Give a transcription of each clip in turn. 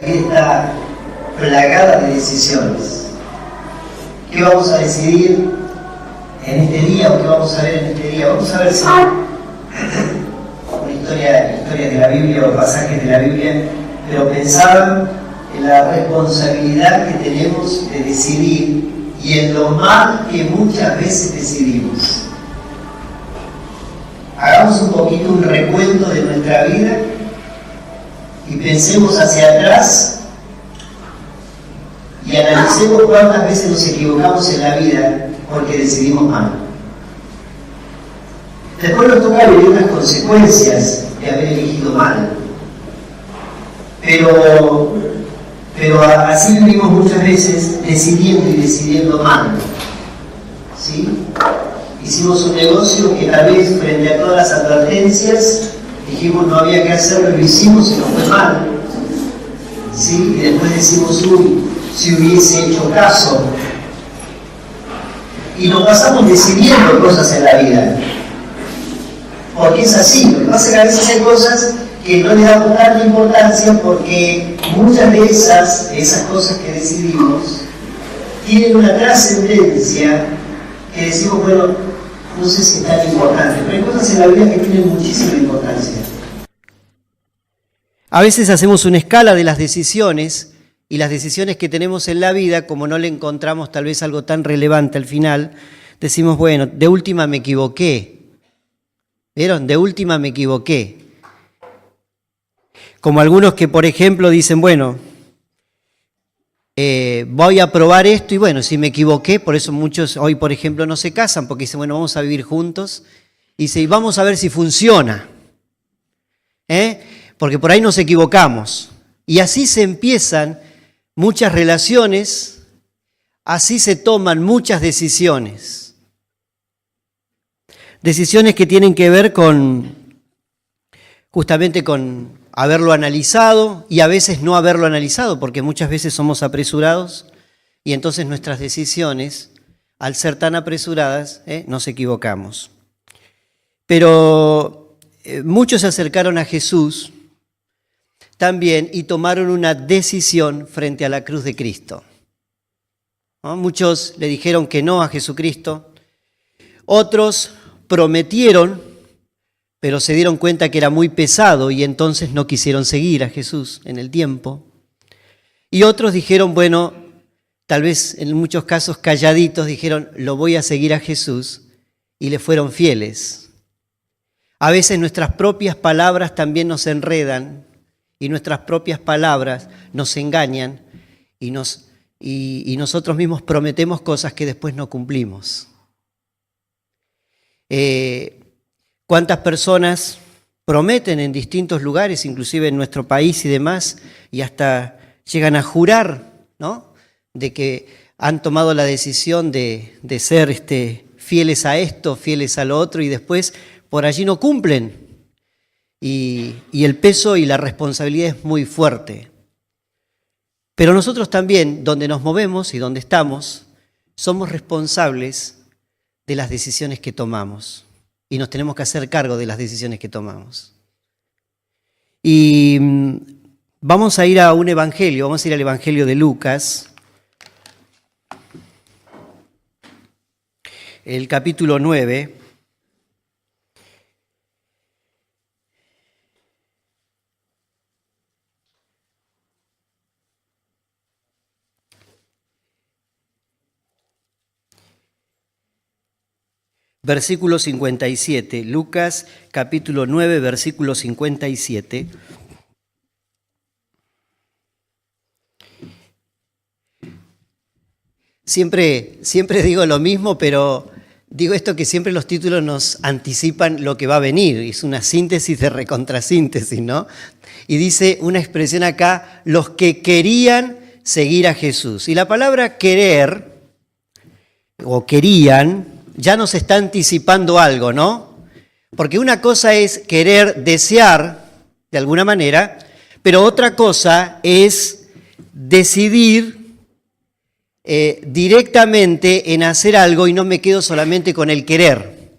vida está plagada de decisiones. ¿Qué vamos a decidir en este día o qué vamos a ver en este día? Vamos a ver si una historia de la Biblia o pasajes de la Biblia, pero pensaban en la responsabilidad que tenemos de decidir y en lo mal que muchas veces decidimos. Hagamos un poquito un recuento de nuestra vida y pensemos hacia atrás y analicemos cuántas veces nos equivocamos en la vida porque decidimos mal. Después nos toca vivir las consecuencias de haber elegido mal. Pero así vivimos muchas veces decidiendo mal. ¿Sí? Hicimos un negocio que tal vez frente a todas las advertencias dijimos no había que hacerlo, lo hicimos y nos fue mal. ¿Sí? Y después decimos, uy, si hubiese hecho caso. Y nos pasamos decidiendo cosas en la vida. Porque es así, lo que pasa es que a veces hay cosas que no le damos tanta importancia porque muchas de esas cosas que decidimos tienen una trascendencia que decimos, bueno, no sé si es tan importante, pero hay cosas en la vida que tienen muchísima importancia. A veces hacemos una escala de las decisiones y las decisiones que tenemos en la vida, como no le encontramos tal vez algo tan relevante al final, decimos, bueno, de última me equivoqué. ¿Vieron? De última me equivoqué. Como algunos que, por ejemplo, dicen, bueno, voy a probar esto y bueno, si me equivoqué, por eso muchos hoy, por ejemplo, no se casan, porque dicen, bueno, vamos a vivir juntos y vamos a ver si funciona. Porque por ahí nos equivocamos. Y así se empiezan muchas relaciones, así se toman muchas decisiones. Decisiones que tienen que ver justamente con haberlo analizado y a veces no haberlo analizado, porque muchas veces somos apresurados y entonces nuestras decisiones, al ser tan apresuradas, nos equivocamos. Pero muchos se acercaron a Jesús también y tomaron una decisión frente a la cruz de Cristo. ¿No? Muchos le dijeron que no a Jesucristo, otros prometieron, pero se dieron cuenta que era muy pesado y entonces no quisieron seguir a Jesús en el tiempo. Y otros dijeron, bueno, tal vez en muchos casos calladitos, dijeron, lo voy a seguir a Jesús, y le fueron fieles. A veces nuestras propias palabras también nos enredan y nuestras propias palabras nos engañan y nosotros mismos prometemos cosas que después no cumplimos. ¿Cuántas personas prometen en distintos lugares, inclusive en nuestro país y demás, y hasta llegan a jurar, ¿no?, de que han tomado la decisión de ser fieles a esto, fieles a lo otro, y después por allí no cumplen? Y el peso y la responsabilidad es muy fuerte. Pero nosotros también, donde nos movemos y donde estamos, somos responsables de las decisiones que tomamos. Y nos tenemos que hacer cargo de las decisiones que tomamos. Y vamos a ir a un evangelio, vamos a ir al evangelio de Lucas, el capítulo 9. Versículo 57, Lucas capítulo 9, versículo 57. Siempre digo lo mismo, pero digo esto que siempre los títulos nos anticipan lo que va a venir. Es una síntesis de recontrasíntesis, ¿no? Y dice una expresión acá, los que querían seguir a Jesús. Y la palabra querer, o querían, ya nos está anticipando algo, ¿no? Porque una cosa es querer, desear, de alguna manera, pero otra cosa es decidir directamente en hacer algo y no me quedo solamente con el querer.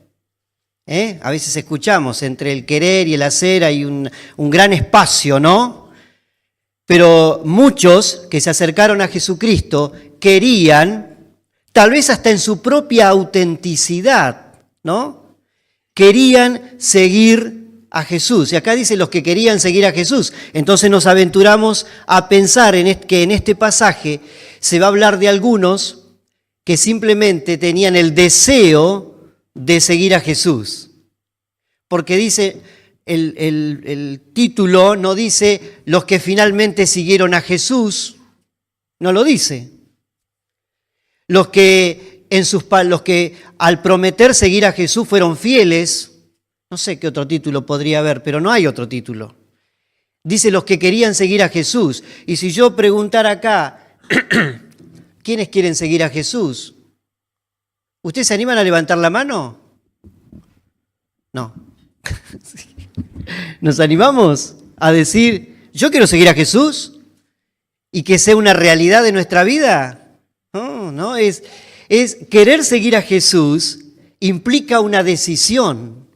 A veces escuchamos, entre el querer y el hacer hay un gran espacio, ¿no? Pero muchos que se acercaron a Jesucristo querían, tal vez hasta en su propia autenticidad, ¿no? Querían seguir a Jesús. Y acá dice los que querían seguir a Jesús. Entonces nos aventuramos a pensar que en este pasaje se va a hablar de algunos que simplemente tenían el deseo de seguir a Jesús. Porque dice, el título no dice los que finalmente siguieron a Jesús, no lo dice. Los que al prometer seguir a Jesús fueron fieles, no sé qué otro título podría haber, pero no hay otro título. Dice los que querían seguir a Jesús. Y si yo preguntara acá, ¿quiénes quieren seguir a Jesús? ¿Ustedes se animan a levantar la mano? No. ¿Nos animamos a decir, yo quiero seguir a Jesús y que sea una realidad de nuestra vida? No, es querer seguir a Jesús implica una decisión.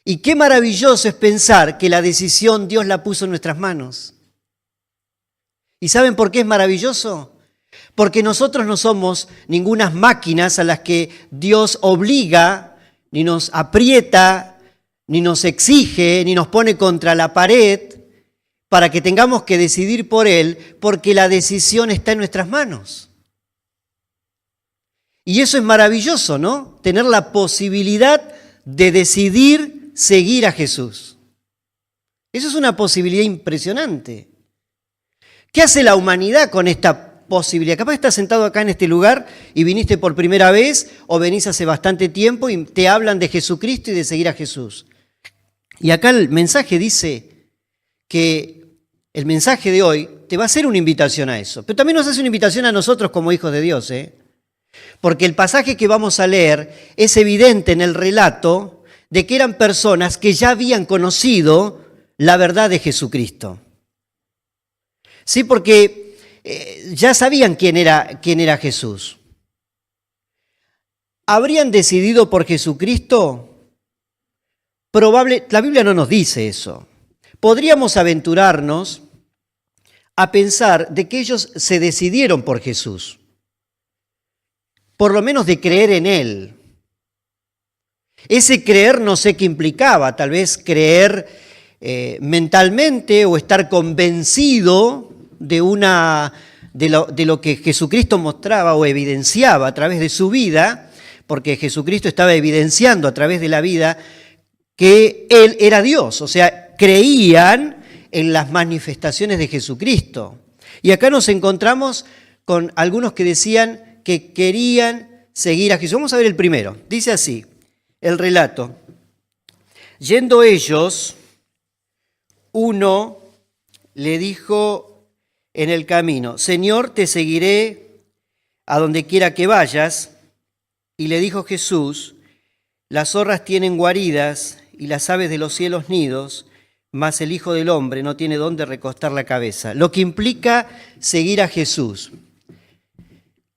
Y qué maravilloso es pensar que la decisión Dios la puso en nuestras manos. ¿Y saben por qué es maravilloso? Porque nosotros no somos ningunas máquinas a las que Dios obliga, ni nos aprieta, ni nos exige, ni nos pone contra la pared para que tengamos que decidir por Él, porque la decisión está en nuestras manos. Y eso es maravilloso, ¿no? Tener la posibilidad de decidir seguir a Jesús. Eso es una posibilidad impresionante. ¿Qué hace la humanidad con esta posibilidad? Capaz estás sentado acá en este lugar y viniste por primera vez o venís hace bastante tiempo y te hablan de Jesucristo y de seguir a Jesús. Y acá el mensaje dice que el mensaje de hoy te va a hacer una invitación a eso, pero también nos hace una invitación a nosotros como hijos de Dios, porque el pasaje que vamos a leer es evidente en el relato de que eran personas que ya habían conocido la verdad de Jesucristo. Sí, porque ya sabían quién era Jesús. ¿Habrían decidido por Jesucristo? La Biblia no nos dice eso. Podríamos aventurarnos a pensar de que ellos se decidieron por Jesús, por lo menos de creer en Él. Ese creer no sé qué implicaba, tal vez creer mentalmente o estar convencido de lo que Jesucristo mostraba o evidenciaba a través de su vida, porque Jesucristo estaba evidenciando a través de la vida que Él era Dios, o sea, creían en las manifestaciones de Jesucristo. Y acá nos encontramos con algunos que decían que querían seguir a Jesús. Vamos a ver el primero. Dice así, el relato. Yendo ellos, uno le dijo en el camino, Señor, te seguiré a donde quiera que vayas. Y le dijo Jesús, las zorras tienen guaridas y las aves de los cielos nidos, mas el Hijo del Hombre no tiene dónde recostar la cabeza. Lo que implica seguir a Jesús.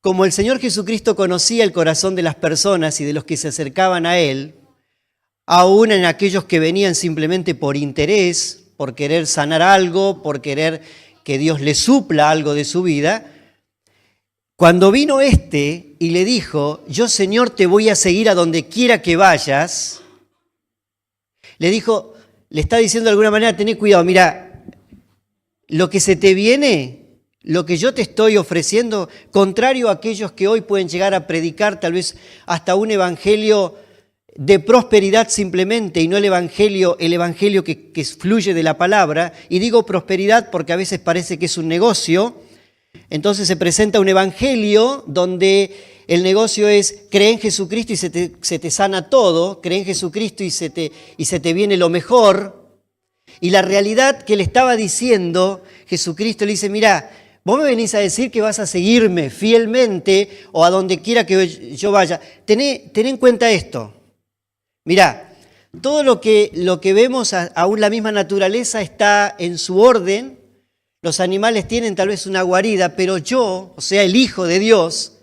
Como el Señor Jesucristo conocía el corazón de las personas y de los que se acercaban a Él, aún en aquellos que venían simplemente por interés, por querer sanar algo, por querer que Dios le supla algo de su vida, cuando vino y le dijo, yo Señor te voy a seguir a donde quiera que vayas, le está diciendo de alguna manera, tené cuidado, mira, lo que se te viene, lo que yo te estoy ofreciendo, contrario a aquellos que hoy pueden llegar a predicar tal vez hasta un evangelio de prosperidad simplemente y no el evangelio que fluye de la palabra, y digo prosperidad porque a veces parece que es un negocio. Entonces se presenta un evangelio donde el negocio es cree en Jesucristo y se te sana todo, cree en Jesucristo y se te viene lo mejor. Y la realidad que le estaba diciendo Jesucristo, le dice, mira, vos me venís a decir que vas a seguirme fielmente o a donde quiera que yo vaya. Ten en cuenta esto. Mirá, todo lo que vemos, aún la misma naturaleza está en su orden. Los animales tienen tal vez una guarida, pero yo, o sea, el Hijo de Dios,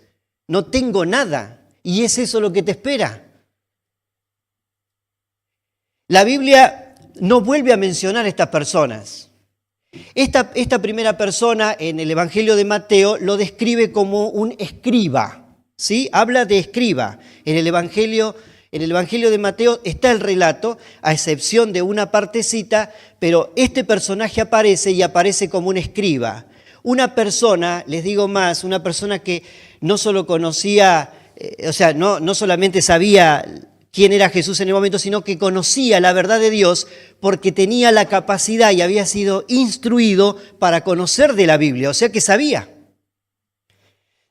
no tengo nada. Y es eso lo que te espera. La Biblia no vuelve a mencionar a estas personas. Esta primera persona en el Evangelio de Mateo lo describe como un escriba, ¿sí? Habla de escriba. En el Evangelio de Mateo está el relato, a excepción de una partecita, pero este personaje aparece y aparece como un escriba. Una persona, les digo más, una persona que no solo conocía, no solamente sabía quién era Jesús en el momento, sino que conocía la verdad de Dios porque tenía la capacidad y había sido instruido para conocer de la Biblia, o sea que sabía.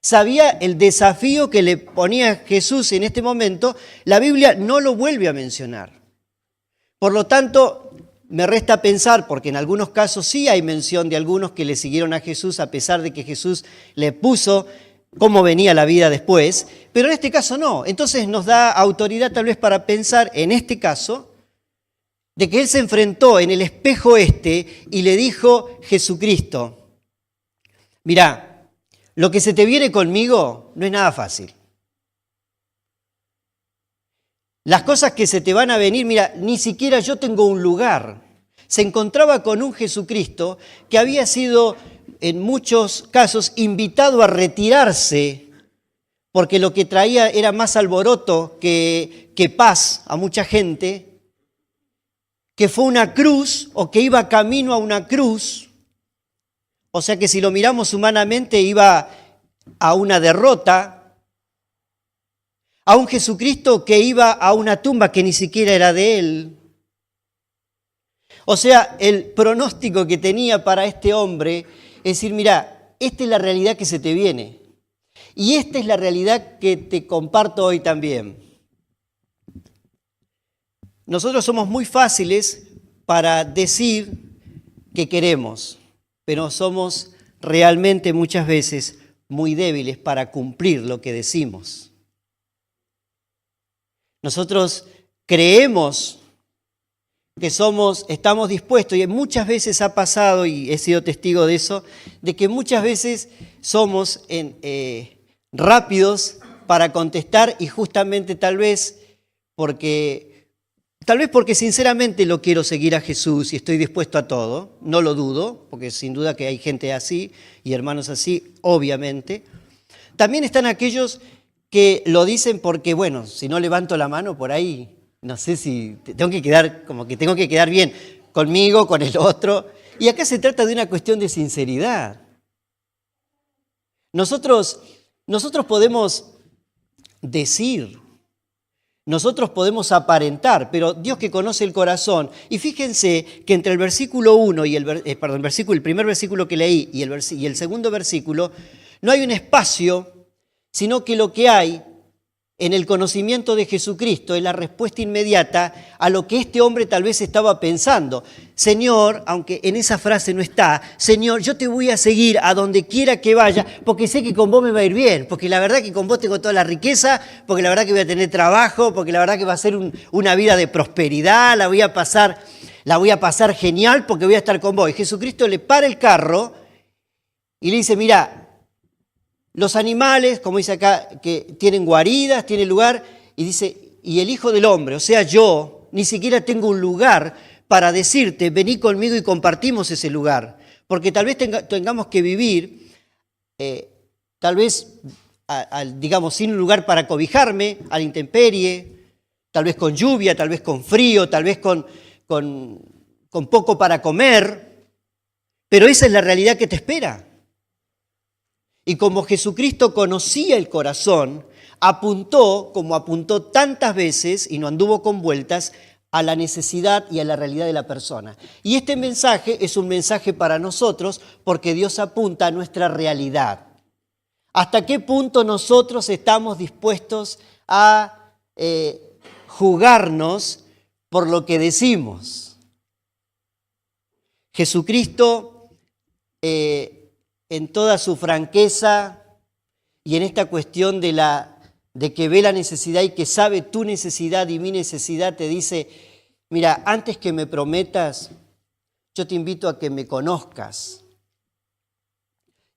Sabía el desafío que le ponía Jesús en este momento, la Biblia no lo vuelve a mencionar. Por lo tanto, me resta pensar, porque en algunos casos sí hay mención de algunos que le siguieron a Jesús a pesar de que Jesús le puso cómo venía la vida después, pero en este caso no. Entonces nos da autoridad tal vez para pensar en este caso de que él se enfrentó en el espejo y le dijo Jesucristo, mirá, lo que se te viene conmigo no es nada fácil. Las cosas que se te van a venir, mira, ni siquiera yo tengo un lugar. Se encontraba con un Jesucristo que había sido en muchos casos invitado a retirarse porque lo que traía era más alboroto que paz a mucha gente, que fue una cruz o que iba camino a una cruz. O sea que si lo miramos humanamente iba a una derrota, a un Jesucristo que iba a una tumba que ni siquiera era de él. O sea, el pronóstico que tenía para este hombre es decir, mira, esta es la realidad que se te viene y esta es la realidad que te comparto hoy también. Nosotros somos muy fáciles para decir que queremos, pero somos realmente muchas veces muy débiles para cumplir lo que decimos. Nosotros creemos que estamos dispuestos, y muchas veces ha pasado, y he sido testigo de eso, de que muchas veces somos rápidos para contestar y justamente tal vez porque sinceramente lo quiero seguir a Jesús y estoy dispuesto a todo, no lo dudo, porque sin duda que hay gente así y hermanos así, obviamente. También están aquellos que lo dicen porque, bueno, si no levanto la mano por ahí, no sé si tengo que quedar bien conmigo, con el otro. Y acá se trata de una cuestión de sinceridad. Nosotros podemos decir, nosotros podemos aparentar, pero Dios que conoce el corazón, y fíjense que entre el versículo 1 y el primer versículo que leí y el segundo versículo, no hay un espacio, sino que lo que hay en el conocimiento de Jesucristo es la respuesta inmediata a lo que este hombre tal vez estaba pensando. Señor, aunque en esa frase no está, Señor, yo te voy a seguir a donde quiera que vaya, porque sé que con vos me va a ir bien, porque la verdad que con vos tengo toda la riqueza, porque la verdad que voy a tener trabajo, porque la verdad que va a ser una vida de prosperidad, la voy a pasar genial porque voy a estar con vos. Y Jesucristo le para el carro y le dice, mira, los animales, como dice acá, que tienen guaridas, tienen lugar, y dice, y el Hijo del Hombre, o sea, yo, ni siquiera tengo un lugar para decirte, vení conmigo y compartimos ese lugar. Porque tal vez tengamos que vivir, tal vez, digamos, sin un lugar para cobijarme, a la intemperie, tal vez con lluvia, tal vez con frío, tal vez con poco para comer, pero esa es la realidad que te espera. Y como Jesucristo conocía el corazón, apuntó, como apuntó tantas veces, y no anduvo con vueltas, a la necesidad y a la realidad de la persona. Y este mensaje es un mensaje para nosotros porque Dios apunta a nuestra realidad. ¿Hasta qué punto nosotros estamos dispuestos a jugarnos por lo que decimos? Jesucristo en toda su franqueza y en esta cuestión de que ve la necesidad y que sabe tu necesidad y mi necesidad, te dice, mira, antes que me prometas, yo te invito a que me conozcas.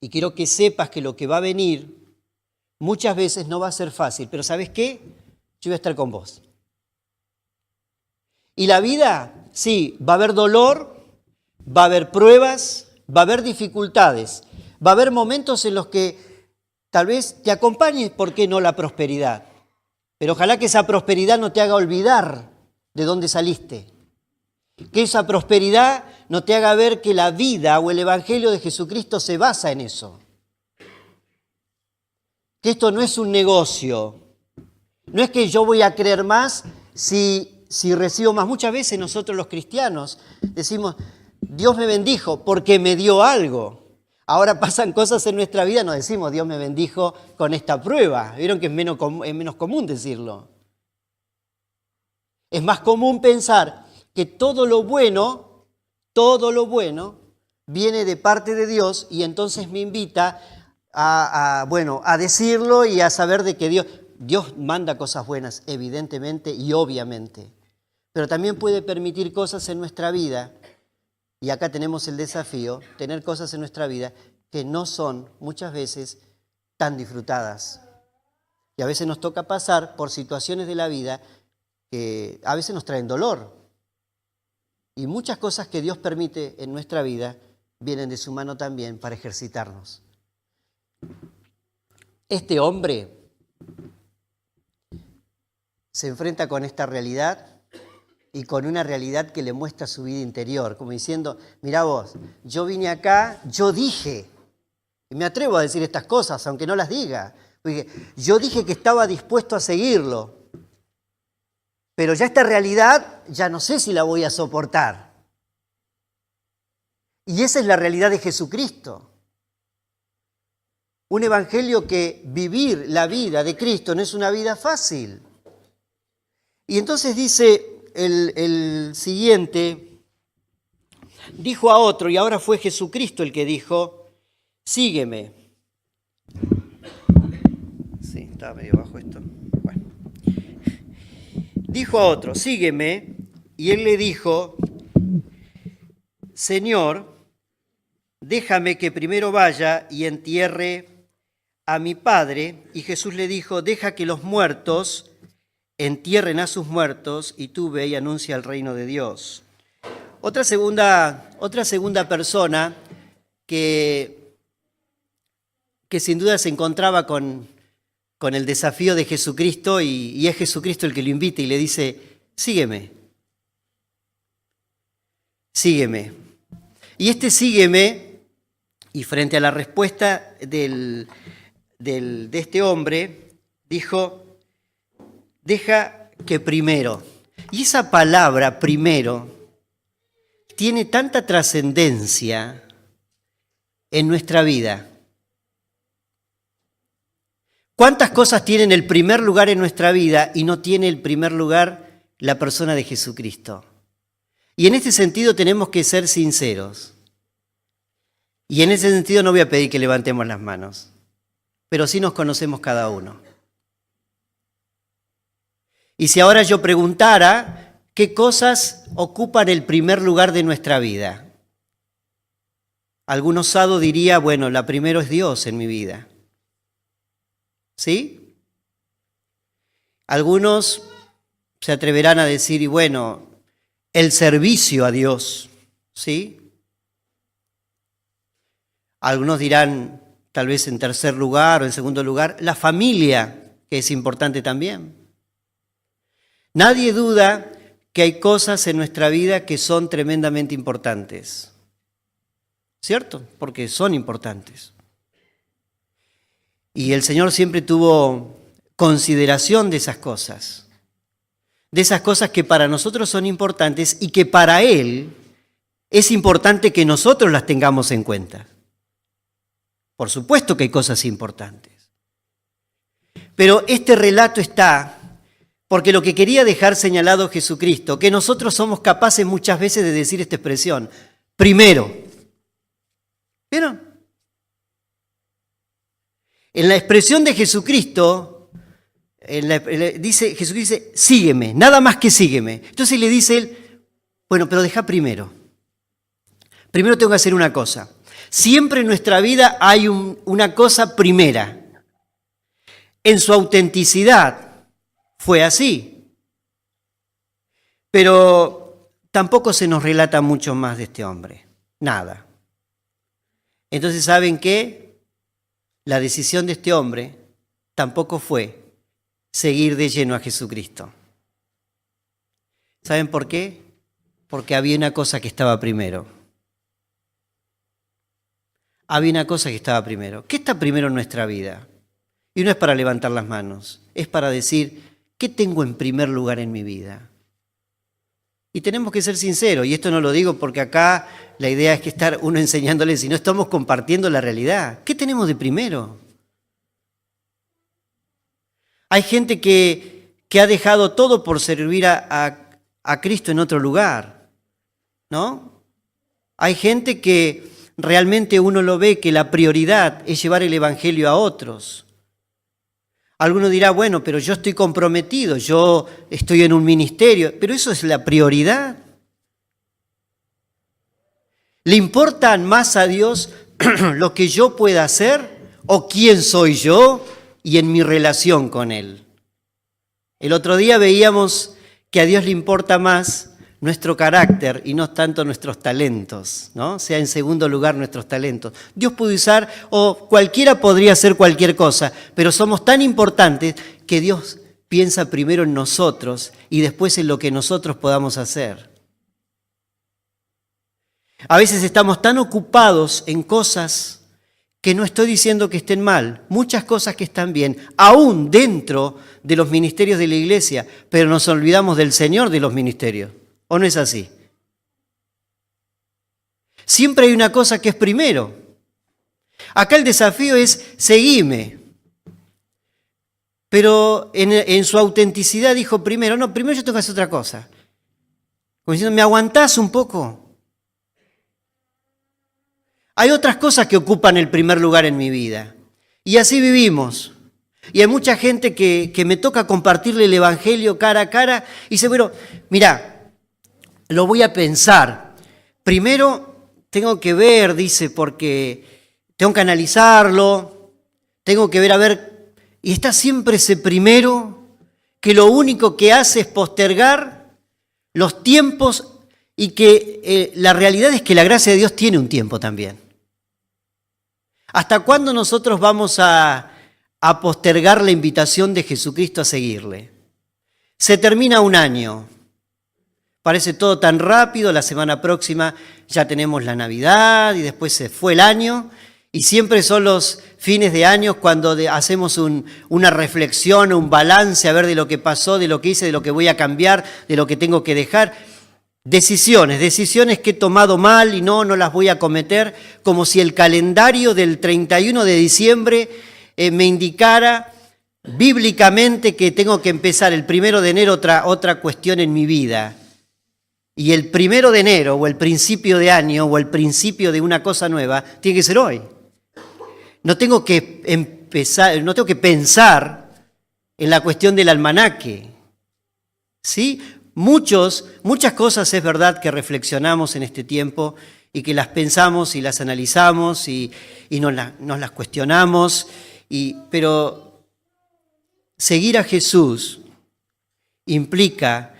Y quiero que sepas que lo que va a venir muchas veces no va a ser fácil, pero ¿sabes qué? Yo voy a estar con vos. Y la vida, sí, va a haber dolor, va a haber pruebas, va a haber dificultades, va a haber momentos en los que tal vez te acompañe, ¿por qué no?, la prosperidad. Pero ojalá que esa prosperidad no te haga olvidar de dónde saliste. Que esa prosperidad no te haga ver que la vida o el Evangelio de Jesucristo se basa en eso. Que esto no es un negocio. No es que yo voy a creer más si recibo más. Muchas veces nosotros los cristianos decimos, Dios me bendijo porque me dio algo. Ahora pasan cosas en nuestra vida, no decimos, Dios me bendijo con esta prueba. Vieron que es menos común decirlo. Es más común pensar que todo lo bueno viene de parte de Dios y entonces me invita a decirlo y a saber de que Dios manda cosas buenas, evidentemente y obviamente, pero también puede permitir cosas en nuestra vida, y acá tenemos el desafío, tener cosas en nuestra vida que no son muchas veces tan disfrutadas. Y a veces nos toca pasar por situaciones de la vida que a veces nos traen dolor. Y muchas cosas que Dios permite en nuestra vida vienen de su mano también para ejercitarnos. Este hombre se enfrenta con esta realidad y con una realidad que le muestra su vida interior, como diciendo, mirá vos, yo vine acá, yo dije, y me atrevo a decir estas cosas, aunque no las diga, porque yo dije que estaba dispuesto a seguirlo, pero ya esta realidad ya no sé si la voy a soportar. Y esa es la realidad de Jesucristo. Un evangelio que vivir la vida de Cristo no es una vida fácil. Y entonces dice el siguiente, dijo a otro, y ahora fue Jesucristo el que dijo, sígueme. Sí, estaba medio bajo esto. Bueno. Dijo a otro, sígueme, y él le dijo, Señor, déjame que primero vaya y entierre a mi padre. Y Jesús le dijo, deja que los muertos entierren a sus muertos y tú ve y anuncia el reino de Dios. Otra segunda persona que sin duda se encontraba con el desafío de Jesucristo y es Jesucristo el que lo invita y le dice, sígueme. Sígueme. Y este sígueme, y frente a la respuesta de este hombre, dijo, deja que primero. Y esa palabra primero tiene tanta trascendencia en nuestra vida. ¿Cuántas cosas tienen el primer lugar en nuestra vida y no tiene el primer lugar la persona de Jesucristo? Y en este sentido tenemos que ser sinceros. Y en ese sentido no voy a pedir que levantemos las manos, pero sí nos conocemos cada uno. Y si ahora yo preguntara, ¿qué cosas ocupan el primer lugar de nuestra vida? Algún osado diría, bueno, la primero es Dios en mi vida. ¿Sí? Algunos se atreverán a decir, y bueno, el servicio a Dios, ¿sí? Algunos dirán, tal vez en tercer lugar o en segundo lugar, la familia, que es importante también. Nadie duda que hay cosas en nuestra vida que son tremendamente importantes, ¿cierto? Porque son importantes. Y el Señor siempre tuvo consideración de esas cosas que para nosotros son importantes y que para Él es importante que nosotros las tengamos en cuenta. Por supuesto que hay cosas importantes. Pero este relato está porque lo que quería dejar señalado Jesucristo, que nosotros somos capaces muchas veces de decir esta expresión, primero. ¿Vieron? En la expresión de Jesucristo, Jesús dice, sígueme, nada más que sígueme. Entonces le dice él, bueno, pero deja primero. Primero tengo que hacer una cosa. Siempre en nuestra vida hay una cosa primera. En su autenticidad fue así. Pero tampoco se nos relata mucho más de este hombre. nada. Entonces, ¿saben qué? La decisión de este hombre tampoco fue seguir de lleno a Jesucristo. ¿Saben por qué? Porque había una cosa que estaba primero. Había una cosa que estaba primero. ¿Qué está primero en nuestra vida? Y no es para levantar las manos, es para decir, ¿qué tengo en primer lugar en mi vida? Y tenemos que ser sinceros, y esto no lo digo porque acá la idea es que estar uno enseñándole, sino estamos compartiendo la realidad. ¿Qué tenemos de primero? Hay gente que ha dejado todo por servir a Cristo en otro lugar, ¿no? Hay gente que realmente uno lo ve que la prioridad es llevar el Evangelio a otros. Alguno dirá, bueno, pero yo estoy comprometido, yo estoy en un ministerio, pero ¿eso es la prioridad? ¿Le importan más a Dios lo que yo pueda hacer o quién soy yo y en mi relación con Él? El otro día veíamos que a Dios le importa más nuestro carácter y no tanto nuestros talentos, ¿no? O sea, en segundo lugar nuestros talentos. Dios puede usar, o cualquiera podría hacer cualquier cosa, pero somos tan importantes que Dios piensa primero en nosotros y después en lo que nosotros podamos hacer. A veces estamos tan ocupados en cosas que no estoy diciendo que estén mal, muchas cosas que están bien, aún dentro de los ministerios de la iglesia, pero nos olvidamos del Señor de los ministerios. ¿O no es así? Siempre hay una cosa que es primero. Acá el desafío es seguime. Pero en su autenticidad dijo primero, no, primero yo tengo que hacer otra cosa. Como diciendo, ¿me aguantás un poco? Hay otras cosas que ocupan el primer lugar en mi vida. Y así vivimos. Y hay mucha gente que me toca compartirle el Evangelio cara a cara y dice, bueno, mirá, lo voy a pensar. Primero tengo que ver, dice, porque tengo que analizarlo, tengo que ver, a ver, y está siempre ese primero que lo único que hace es postergar los tiempos y que la realidad es que la gracia de Dios tiene un tiempo también. ¿Hasta cuándo nosotros vamos a postergar la invitación de Jesucristo a seguirle? Se termina un año. Parece todo tan rápido, la semana próxima ya tenemos la Navidad y después se fue el año y siempre son los fines de año cuando hacemos una reflexión, un balance a ver de lo que pasó, de lo que hice, de lo que voy a cambiar, de lo que tengo que dejar. Decisiones que he tomado mal y no las voy a cometer, como si el calendario del 31 de diciembre me indicara bíblicamente que tengo que empezar el 1 de enero otra cuestión en mi vida. Y el 1 de enero, o el principio de año, o el principio de una cosa nueva, tiene que ser hoy. No tengo que pensar en la cuestión del almanaque. ¿Sí? Muchas cosas es verdad que reflexionamos en este tiempo y que las pensamos y las analizamos y nos las cuestionamos, pero seguir a Jesús implica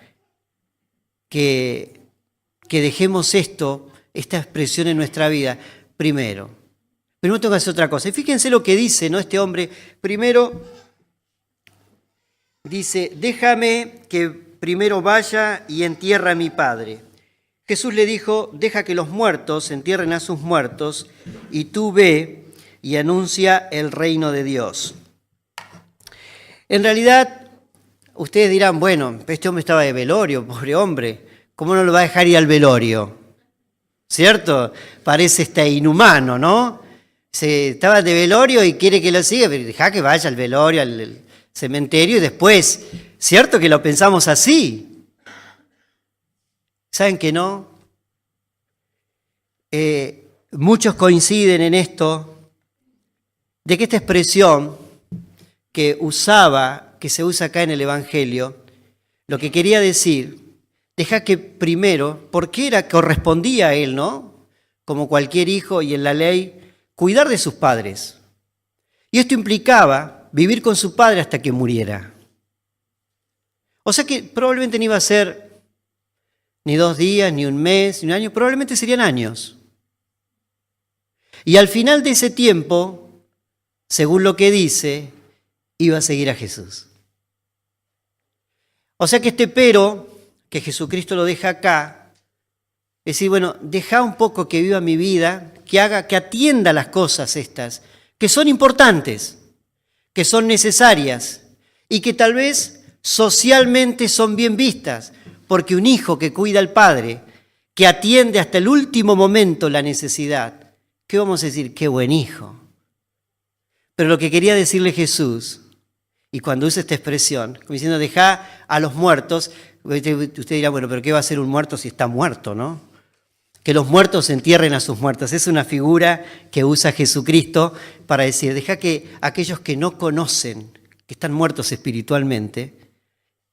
que dejemos esta expresión en nuestra vida primero. Pero no tengo que hacer otra cosa. Y fíjense lo que dice, ¿no? Este hombre. Primero dice, déjame que primero vaya y entierre a mi padre. Jesús le dijo, deja que los muertos entierren a sus muertos y tú ve y anuncia el reino de Dios. En realidad, ustedes dirán, bueno, este hombre estaba de velorio, pobre hombre, ¿cómo no lo va a dejar ir al velorio? ¿Cierto? Parece inhumano, ¿no? Estaba de velorio y quiere que lo siga, pero deja que vaya al velorio, al cementerio y después, ¿cierto que lo pensamos así? ¿Saben que no? Muchos coinciden en esto, de que esta expresión que se usa acá en el Evangelio, lo que quería decir, deja que primero, porque correspondía a él, ¿no? Como cualquier hijo y en la ley, cuidar de sus padres. Y esto implicaba vivir con su padre hasta que muriera. O sea que probablemente no iba a ser ni 2 días, ni un mes, ni un año, probablemente serían años. Y al final de ese tiempo, según lo que dice, iba a seguir a Jesús. O sea que este pero, que Jesucristo lo deja acá, es decir, bueno, deja un poco que viva mi vida, que atienda las cosas estas, que son importantes, que son necesarias y que tal vez socialmente son bien vistas, porque un hijo que cuida al padre, que atiende hasta el último momento la necesidad, ¿qué vamos a decir? ¡Qué buen hijo! Pero lo que quería decirle Jesús, y cuando usa esta expresión, como diciendo, deja a los muertos, usted dirá, bueno, pero ¿qué va a hacer un muerto si está muerto, no? Que los muertos entierren a sus muertos. Es una figura que usa Jesucristo para decir, deja que aquellos que no conocen, que están muertos espiritualmente,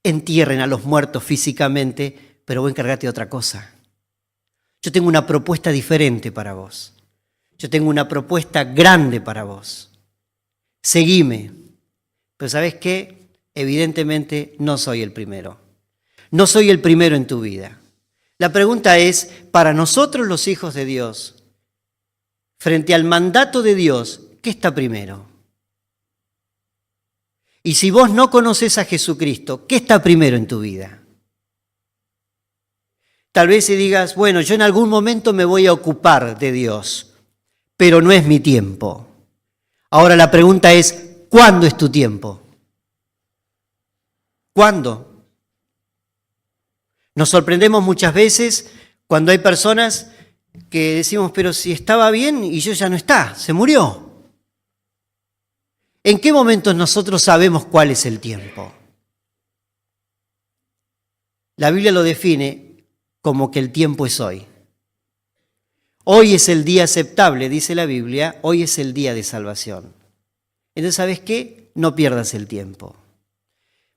entierren a los muertos físicamente, pero vos encárgate de otra cosa. Yo tengo una propuesta diferente para vos. Yo tengo una propuesta grande para vos. Seguime. Pero ¿sabes qué? Evidentemente no soy el primero. No soy el primero en tu vida. La pregunta es, para nosotros los hijos de Dios, frente al mandato de Dios, ¿qué está primero? Y si vos no conoces a Jesucristo, ¿qué está primero en tu vida? Tal vez si digas, bueno, yo en algún momento me voy a ocupar de Dios, pero no es mi tiempo. Ahora la pregunta es, ¿cuándo es tu tiempo? ¿Cuándo? Nos sorprendemos muchas veces cuando hay personas que decimos, pero si estaba bien y yo ya no está, se murió. ¿En qué momentos nosotros sabemos cuál es el tiempo? La Biblia lo define como que el tiempo es hoy. Hoy es el día aceptable, dice la Biblia, hoy es el día de salvación. Entonces, ¿sabes qué? No pierdas el tiempo.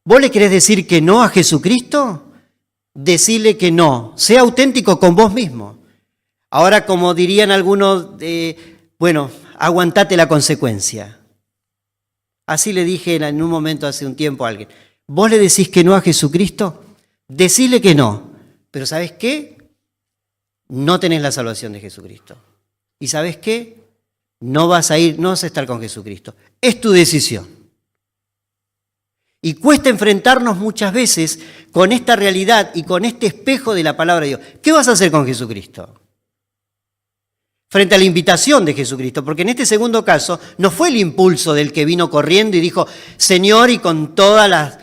¿Vos le querés decir que no a Jesucristo? Decile que no. Sea auténtico con vos mismo. Ahora, como dirían algunos, bueno, aguantate la consecuencia. Así le dije en un momento hace un tiempo a alguien. ¿Vos le decís que no a Jesucristo? Decile que no. Pero ¿sabes qué? No tenés la salvación de Jesucristo. ¿Y sabes qué? No vas a estar con Jesucristo. Es tu decisión. Y cuesta enfrentarnos muchas veces con esta realidad y con este espejo de la palabra de Dios. ¿Qué vas a hacer con Jesucristo? Frente a la invitación de Jesucristo, porque en este segundo caso no fue el impulso del que vino corriendo y dijo, Señor, y con todas las,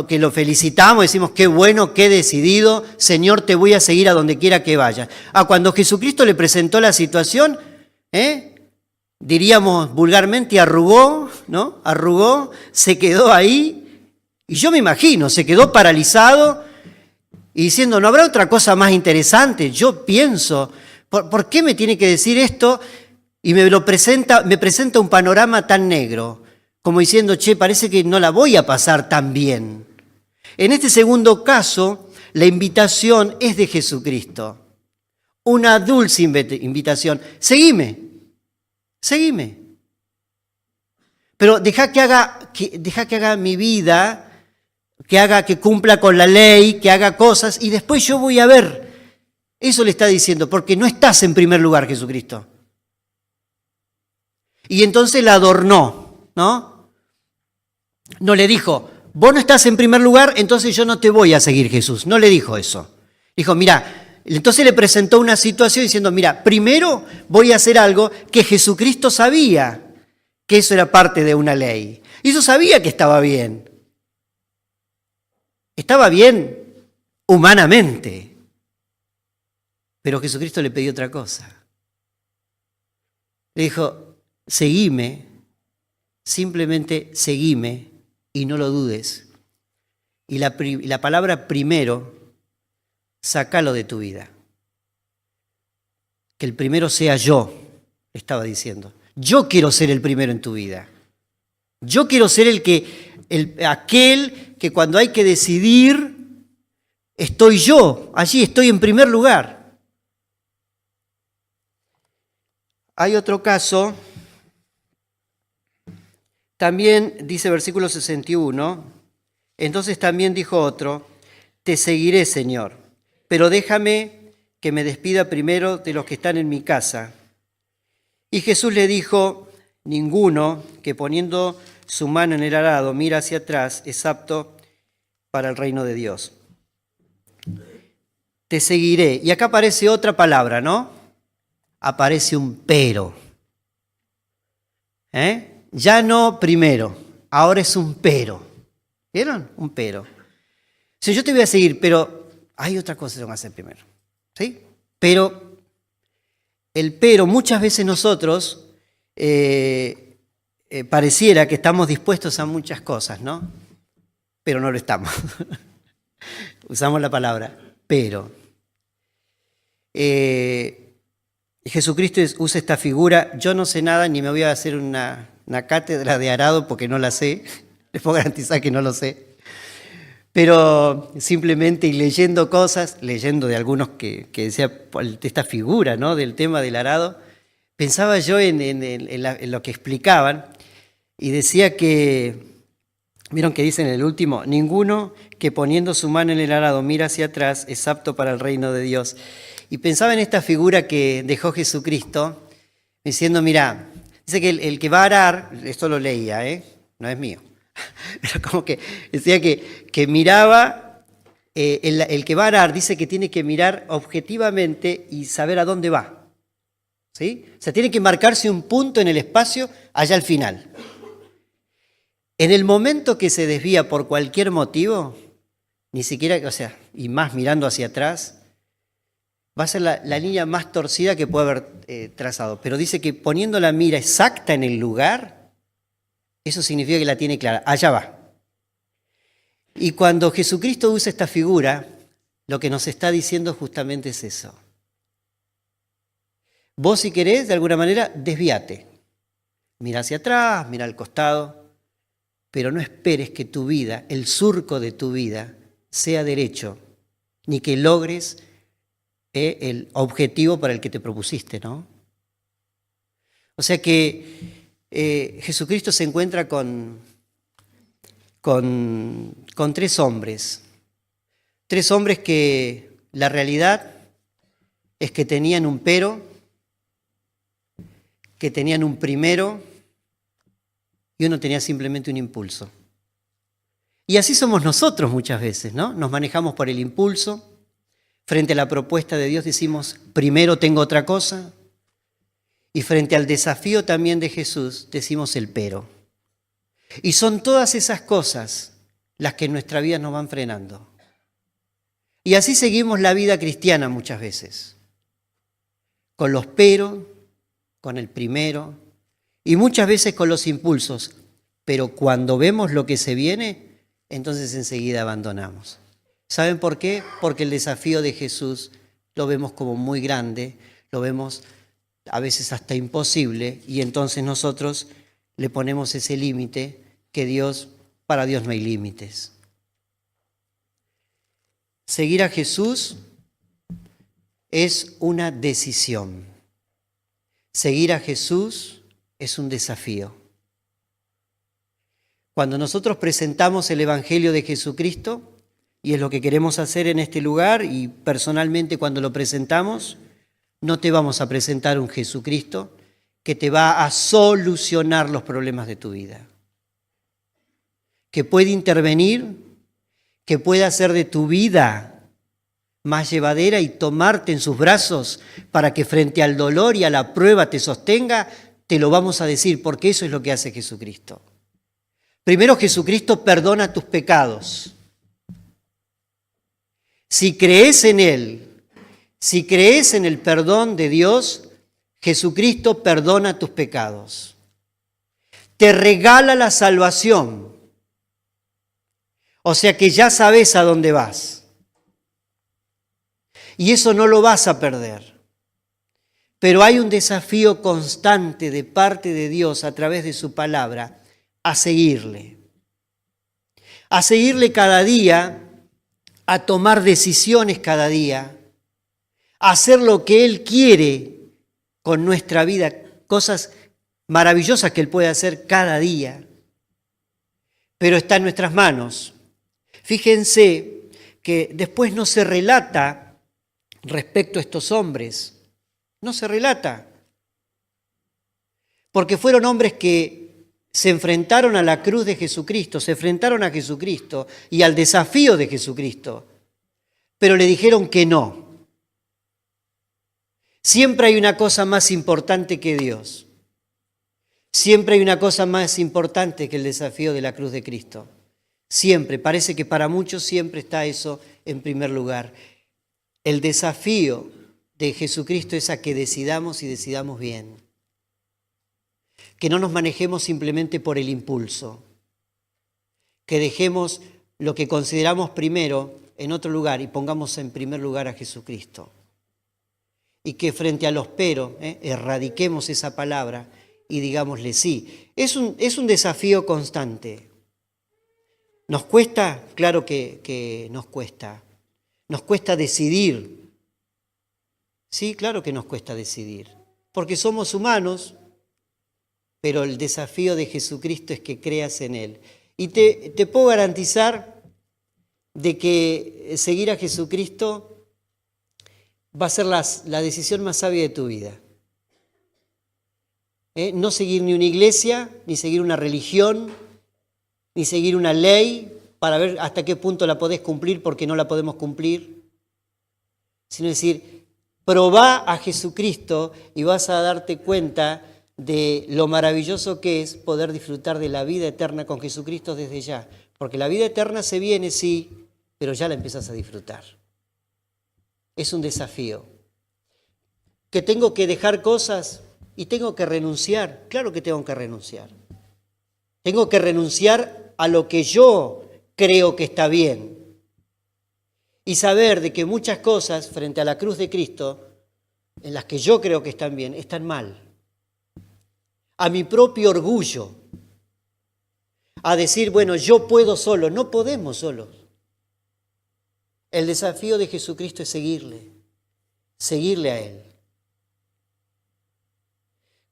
que lo felicitamos, decimos, qué bueno, qué decidido, Señor, te voy a seguir a donde quiera que vayas. Cuando Jesucristo le presentó la situación, diríamos vulgarmente, arrugó, ¿no? Arrugó, se quedó ahí, y yo me imagino, se quedó paralizado y diciendo, ¿no habrá otra cosa más interesante? Yo pienso, ¿por qué me tiene que decir esto? Y me presenta un panorama tan negro, como diciendo, che, parece que no la voy a pasar tan bien. En este segundo caso, la invitación es de Jesucristo. Una dulce invitación. Seguime. Pero deja que haga mi vida, que cumpla con la ley, que haga cosas, y después yo voy a ver. Eso le está diciendo, porque no estás en primer lugar, Jesucristo. Y entonces la adornó, ¿no? No le dijo, vos no estás en primer lugar, entonces yo no te voy a seguir, Jesús. No le dijo eso. Dijo, mira, entonces le presentó una situación diciendo, mira, primero voy a hacer algo que Jesucristo sabía, que eso era parte de una ley. Y eso sabía que estaba bien. Estaba bien humanamente. Pero Jesucristo le pidió otra cosa. Le dijo, seguime, simplemente seguime y no lo dudes. Y la palabra primero, sácalo de tu vida. Que el primero sea yo, estaba diciendo. Yo quiero ser el primero en tu vida. Yo quiero ser aquel que cuando hay que decidir, estoy yo, allí estoy en primer lugar. Hay otro caso, también dice versículo 61, entonces también dijo otro, te seguiré, Señor, pero déjame que me despida primero de los que están en mi casa. Y Jesús le dijo, ninguno que poniendo su mano en el arado mira hacia atrás es apto para el reino de Dios. Te seguiré. Y acá aparece otra palabra, ¿no? Aparece un pero. Ya no primero, ahora es un pero. ¿Vieron? Un pero. Si yo te voy a seguir, pero hay otra cosa que tengo que hacer primero. ¿Sí? Pero, el pero, muchas veces nosotros pareciera que estamos dispuestos a muchas cosas, ¿no? Pero no lo estamos. Usamos la palabra pero. Jesucristo usa esta figura. Yo no sé nada, ni me voy a hacer una cátedra de arado porque no la sé. Les puedo garantizar que no lo sé. Pero simplemente y leyendo cosas, leyendo de algunos que decía esta figura, ¿no?, del tema del arado, pensaba yo en lo que explicaban y decía que, vieron que dice en el último, ninguno que poniendo su mano en el arado mira hacia atrás es apto para el reino de Dios. Y pensaba en esta figura que dejó Jesucristo, diciendo, mira, dice que el que va a arar, esto lo leía, no es mío, pero como que decía que miraba, el que va a arar dice que tiene que mirar objetivamente y saber a dónde va. ¿Sí? O sea, tiene que marcarse un punto en el espacio allá al final. En el momento que se desvía por cualquier motivo, ni siquiera, o sea, y más mirando hacia atrás, va a ser la línea más torcida que puede haber trazado. Pero dice que poniendo la mira exacta en el lugar, eso significa que la tiene clara. Allá va. Y cuando Jesucristo usa esta figura, lo que nos está diciendo justamente es eso. Vos, si querés, de alguna manera, desvíate. Mira hacia atrás, mira al costado, pero no esperes que tu vida, el surco de tu vida, sea derecho, ni que logres el objetivo para el que te propusiste, ¿no? O sea que Jesucristo se encuentra con tres hombres que la realidad es que tenían un pero, que tenían un primero y uno tenía simplemente un impulso. Y así somos nosotros muchas veces, ¿no? Nos manejamos por el impulso. Frente a la propuesta de Dios decimos, primero tengo otra cosa. Y frente al desafío también de Jesús decimos el pero. Y son todas esas cosas las que en nuestra vida nos van frenando. Y así seguimos la vida cristiana muchas veces. Con los pero, con el primero y muchas veces con los impulsos. Pero cuando vemos lo que se viene, entonces enseguida abandonamos. ¿Saben por qué? Porque el desafío de Jesús lo vemos como muy grande, lo vemos a veces hasta imposible, y entonces nosotros le ponemos ese límite que para Dios no hay límites. Seguir a Jesús es una decisión. Seguir a Jesús es un desafío. Cuando nosotros presentamos el Evangelio de Jesucristo, y es lo que queremos hacer en este lugar, y personalmente cuando lo presentamos, no te vamos a presentar un Jesucristo que te va a solucionar los problemas de tu vida, que puede intervenir, que puede hacer de tu vida más llevadera y tomarte en sus brazos para que frente al dolor y a la prueba te sostenga. Te lo vamos a decir porque eso es lo que hace Jesucristo. Primero, Jesucristo perdona tus pecados. Si crees en Él, si crees en el perdón de Dios, Jesucristo perdona tus pecados. Te regala la salvación. O sea que ya sabes a dónde vas. Y eso no lo vas a perder. Pero hay un desafío constante de parte de Dios a través de su palabra a seguirle. A seguirle cada día, a tomar decisiones cada día, a hacer lo que Él quiere con nuestra vida, cosas maravillosas que Él puede hacer cada día. Pero está en nuestras manos. Fíjense que después no se relata respecto a estos hombres. No se relata. porque fueron hombres que se enfrentaron a la cruz de Jesucristo, se enfrentaron a Jesucristo y al desafío de Jesucristo, pero le dijeron que no. Siempre hay una cosa más importante que Dios. Siempre hay una cosa más importante que el desafío de la cruz de Cristo. Siempre, parece que para muchos siempre está eso en primer lugar. El desafío de Jesucristo es a que decidamos y decidamos bien. Que no nos manejemos simplemente por el impulso. Que dejemos lo que consideramos primero en otro lugar y pongamos en primer lugar a Jesucristo. Y que frente a los pero, erradiquemos esa palabra y digámosle sí. Es un desafío constante. ¿Nos cuesta? Claro que nos cuesta. Nos cuesta decidir. Sí, claro que nos cuesta decidir. Porque somos humanos, pero el desafío de Jesucristo es que creas en Él. Y te puedo garantizar de que seguir a Jesucristo va a ser la decisión más sabia de tu vida. No seguir ni una iglesia, ni seguir una religión, ni seguir una ley para ver hasta qué punto la podés cumplir porque no la podemos cumplir, sino decir, probá a Jesucristo y vas a darte cuenta de lo maravilloso que es poder disfrutar de la vida eterna con Jesucristo desde ya. Porque la vida eterna se viene, sí, pero ya la empiezas a disfrutar. Es un desafío. ¿Que tengo que dejar cosas y tengo que renunciar? Claro que tengo que renunciar. Tengo que renunciar a lo que yo creo que está bien. Y saber de que muchas cosas frente a la cruz de Cristo, en las que yo creo que están bien, están mal. A mi propio orgullo. A decir, bueno, yo puedo solo. No podemos solos. El desafío de Jesucristo es seguirle a Él.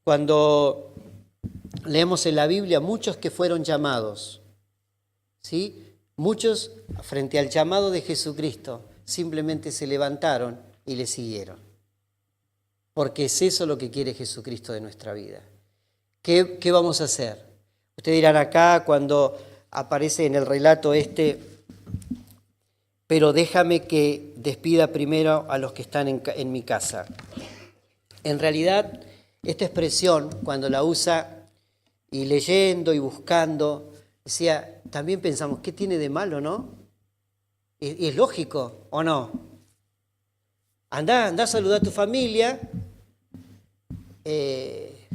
Cuando leemos en la Biblia muchos que fueron llamados, ¿sí? Muchos frente al llamado de Jesucristo simplemente se levantaron y le siguieron. Porque es eso lo que quiere Jesucristo de nuestra vida. ¿Qué vamos a hacer? Ustedes dirán acá cuando aparece en el relato pero déjame que despida primero a los que están en mi casa. En realidad, esta expresión, cuando la usa y leyendo y buscando, decía, también pensamos, ¿qué tiene de malo, no? ¿Es lógico o no? Andá a saludar a tu familia.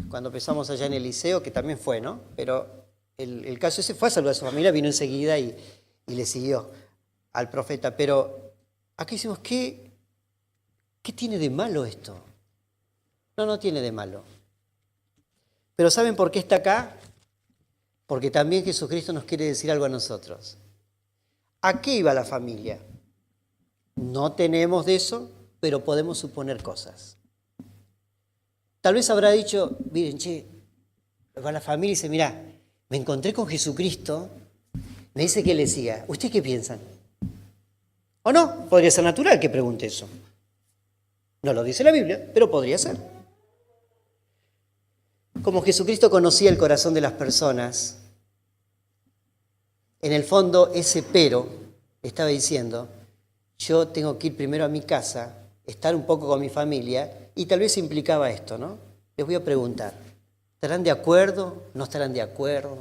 Cuando empezamos allá en el liceo, que también fue, ¿no? Pero el caso ese fue a saludar a su familia, vino enseguida y le siguió al profeta. Pero aquí decimos, ¿qué tiene de malo esto? No tiene de malo. Pero ¿saben por qué está acá? Porque también Jesucristo nos quiere decir algo a nosotros. ¿A qué iba la familia? No tenemos de eso, pero podemos suponer cosas. Tal vez habrá dicho, miren, va la familia y dice, mirá, me encontré con Jesucristo, me dice que le siga. ¿Ustedes qué piensan? ¿O no? Podría ser natural que pregunte eso. No lo dice la Biblia, pero podría ser. Como Jesucristo conocía el corazón de las personas, en el fondo ese pero estaba diciendo, yo tengo que ir primero a mi casa, estar un poco con mi familia, y tal vez implicaba esto, ¿no? Les voy a preguntar, ¿estarán de acuerdo? ¿No estarán de acuerdo?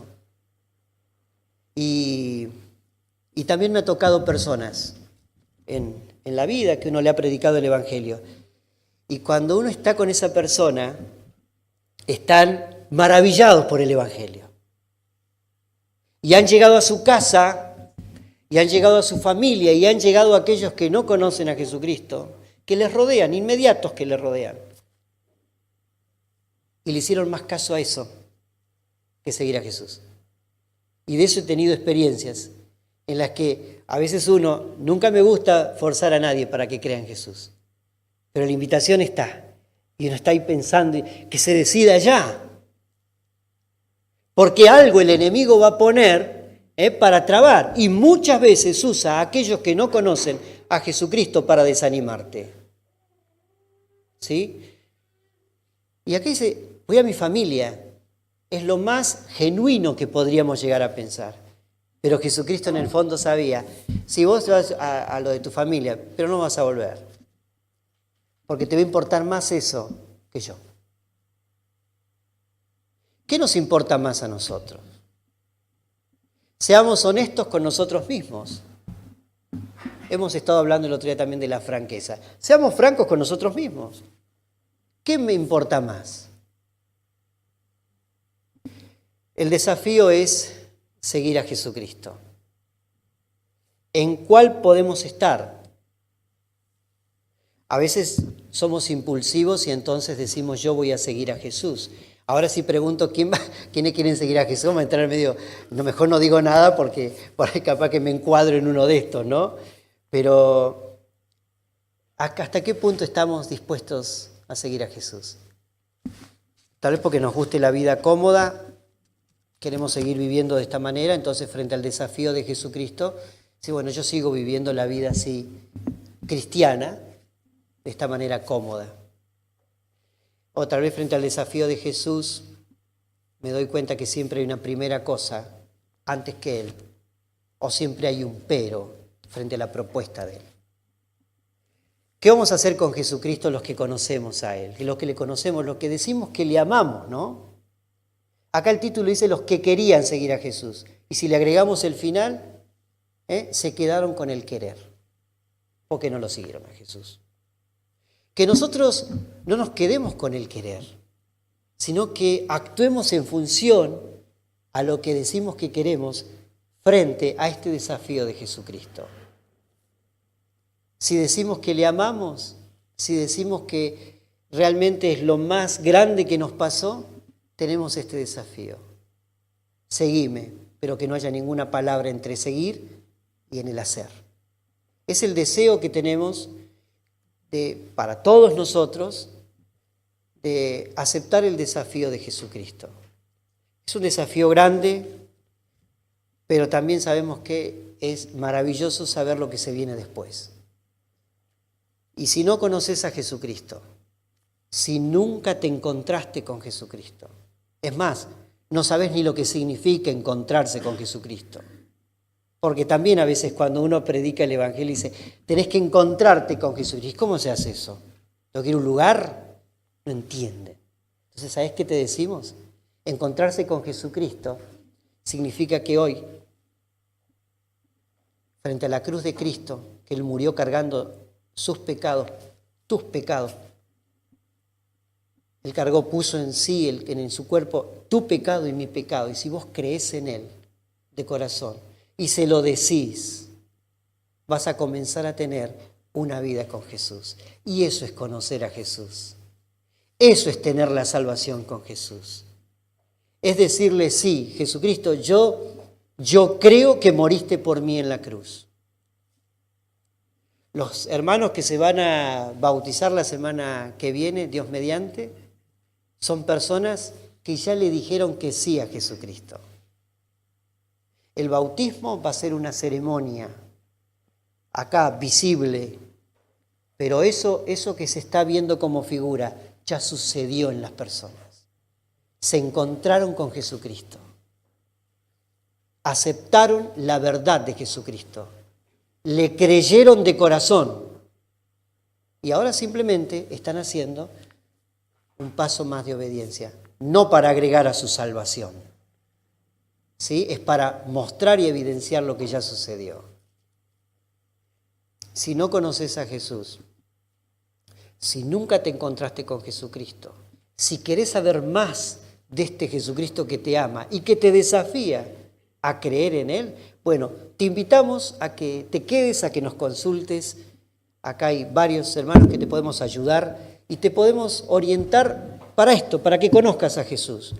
Y también me ha tocado personas en la vida que uno le ha predicado el Evangelio. Y cuando uno está con esa persona, están maravillados por el Evangelio. Y han llegado a su casa, y han llegado a su familia, y han llegado a aquellos que no conocen a Jesucristo, que les rodean, inmediatos que les rodean. Y le hicieron más caso a eso que seguir a Jesús. Y de eso he tenido experiencias en las que a veces nunca me gusta forzar a nadie para que crea en Jesús. Pero la invitación está. Y uno está ahí pensando que se decida ya. Porque algo el enemigo va a poner para trabar. Y muchas veces usa a aquellos que no conocen a Jesucristo para desanimarte. ¿Sí? Y aquí dice, voy a mi familia. Es lo más genuino que podríamos llegar a pensar. Pero Jesucristo en el fondo sabía, si vos vas a lo de tu familia, pero no vas a volver. Porque te va a importar más eso que yo. ¿Qué nos importa más a nosotros? Seamos honestos con nosotros mismos. Hemos estado hablando el otro día también de la franqueza. Seamos francos con nosotros mismos. ¿Qué me importa más? El desafío es seguir a Jesucristo. ¿En cuál podemos estar? A veces somos impulsivos y entonces decimos yo voy a seguir a Jesús. Ahora sí pregunto quiénes quieren seguir a Jesús. Vamos a entrar en medio, mejor no digo nada porque por ahí capaz que me encuadro en uno de estos, ¿no? Pero ¿hasta qué punto estamos dispuestos a seguir a Jesús? Tal vez porque nos guste la vida cómoda, queremos seguir viviendo de esta manera, entonces frente al desafío de Jesucristo, sí, bueno, yo sigo viviendo la vida así cristiana, de esta manera cómoda. O tal vez frente al desafío de Jesús, me doy cuenta que siempre hay una primera cosa antes que Él, o siempre hay un pero frente a la propuesta de Él. ¿Qué vamos a hacer con Jesucristo los que conocemos a Él? Los que le conocemos, los que decimos que le amamos, ¿no? Acá el título dice los que querían seguir a Jesús. Y si le agregamos el final, se quedaron con el querer, porque no lo siguieron a Jesús. Que nosotros no nos quedemos con el querer, sino que actuemos en función a lo que decimos que queremos frente a este desafío de Jesucristo. Si decimos que le amamos, si decimos que realmente es lo más grande que nos pasó, tenemos este desafío. Seguime, pero que no haya ninguna palabra entre seguir y en el hacer. Es el deseo que tenemos para todos nosotros de aceptar el desafío de Jesucristo. Es un desafío grande, pero también sabemos que es maravilloso saber lo que se viene después. Y si no conoces a Jesucristo, si nunca te encontraste con Jesucristo, es más, no sabes ni lo que significa encontrarse con Jesucristo. Porque también a veces cuando uno predica el Evangelio dice, tenés que encontrarte con Jesucristo. ¿Cómo se hace eso? ¿Tengo que ir a un lugar? No entiende. Entonces, ¿sabés qué te decimos? Encontrarse con Jesucristo significa que hoy, frente a la cruz de Cristo, que Él murió cargando sus pecados, tus pecados, Él cargó, puso en sí, en su cuerpo, tu pecado y mi pecado. Y si vos creés en Él de corazón y se lo decís, vas a comenzar a tener una vida con Jesús. Y eso es conocer a Jesús. Eso es tener la salvación con Jesús. Es decirle, sí, Jesucristo, yo creo que moriste por mí en la cruz. Los hermanos que se van a bautizar la semana que viene, Dios mediante, son personas que ya le dijeron que sí a Jesucristo. El bautismo va a ser una ceremonia, acá visible, pero eso que se está viendo como figura ya sucedió en las personas. Se encontraron con Jesucristo, aceptaron la verdad de Jesucristo, le creyeron de corazón y ahora simplemente están haciendo un paso más de obediencia, no para agregar a su salvación, ¿sí? Es para mostrar y evidenciar lo que ya sucedió. Si no conoces a Jesús, si nunca te encontraste con Jesucristo, si querés saber más de este Jesucristo que te ama y que te desafía a creer en Él, bueno, te invitamos a que te quedes, a que nos consultes. Acá hay varios hermanos que te podemos ayudar y te podemos orientar para esto, para que conozcas a Jesús.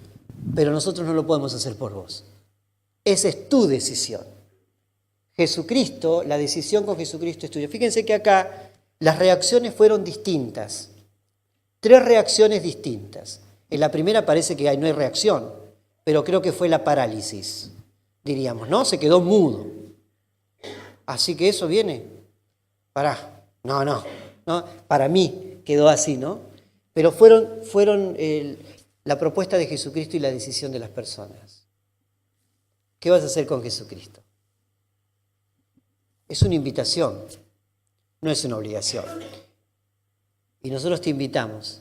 Pero nosotros no lo podemos hacer por vos. Esa es tu decisión. Jesucristo, la decisión con Jesucristo es tuya. Fíjense que acá las reacciones fueron distintas. 3 reacciones distintas. En la primera parece que no hay reacción, pero creo que fue la parálisis, diríamos, ¿no? Se quedó mudo. Así que eso viene. No, para mí quedó así, ¿no? Pero fueron la propuesta de Jesucristo y la decisión de las personas. ¿Qué vas a hacer con Jesucristo? Es una invitación, no es una obligación. Y nosotros te invitamos,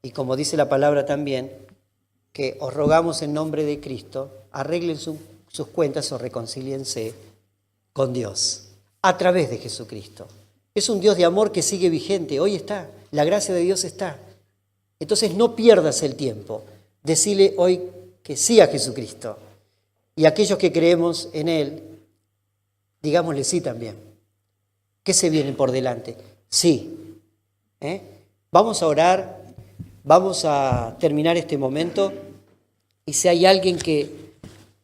y como dice la palabra también, que os rogamos en nombre de Cristo, arreglen sus cuentas o reconcíliense con Dios a través de Jesucristo. Es un Dios de amor que sigue vigente, hoy está, la gracia de Dios está. Entonces no pierdas el tiempo, decile hoy que sí a Jesucristo. Y aquellos que creemos en Él, digámosle sí también. ¿Qué se viene por delante? Sí. Vamos a orar, vamos a terminar este momento. Y si hay alguien que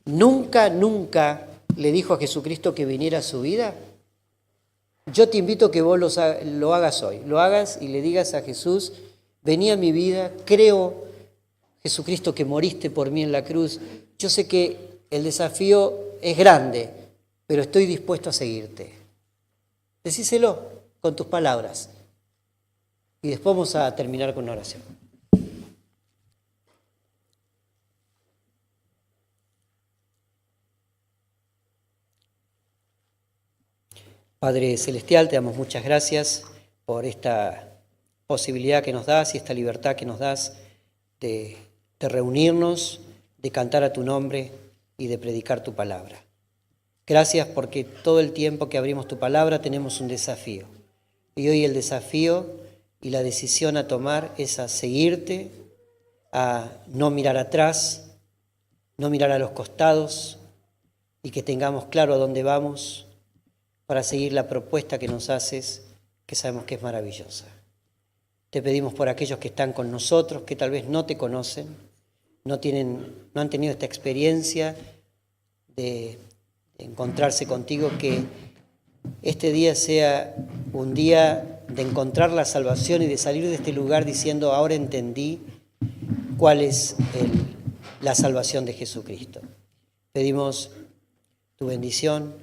nunca le dijo a Jesucristo que viniera a su vida, yo te invito a que vos lo hagas hoy. Lo hagas y le digas a Jesús, vení a mi vida, creo, Jesucristo, que moriste por mí en la cruz. Yo sé que el desafío es grande, pero estoy dispuesto a seguirte. Decíselo con tus palabras. Y después vamos a terminar con una oración. Padre Celestial, te damos muchas gracias por esta posibilidad que nos das y esta libertad que nos das de reunirnos, de cantar a tu nombre y de predicar tu palabra. Gracias porque todo el tiempo que abrimos tu palabra tenemos un desafío. Y hoy el desafío y la decisión a tomar es a seguirte, a no mirar atrás, no mirar a los costados y que tengamos claro a dónde vamos para seguir la propuesta que nos haces, que sabemos que es maravillosa. Te pedimos por aquellos que están con nosotros, que tal vez no te conocen, no han tenido esta experiencia de encontrarse contigo, que este día sea un día de encontrar la salvación y de salir de este lugar diciendo, ahora entendí cuál es la salvación de Jesucristo. Pedimos tu bendición,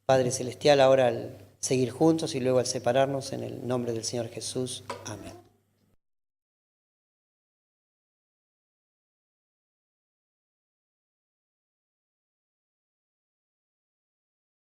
Padre Celestial, ahora al seguir juntos y luego al separarnos, en el nombre del Señor Jesús. Amén.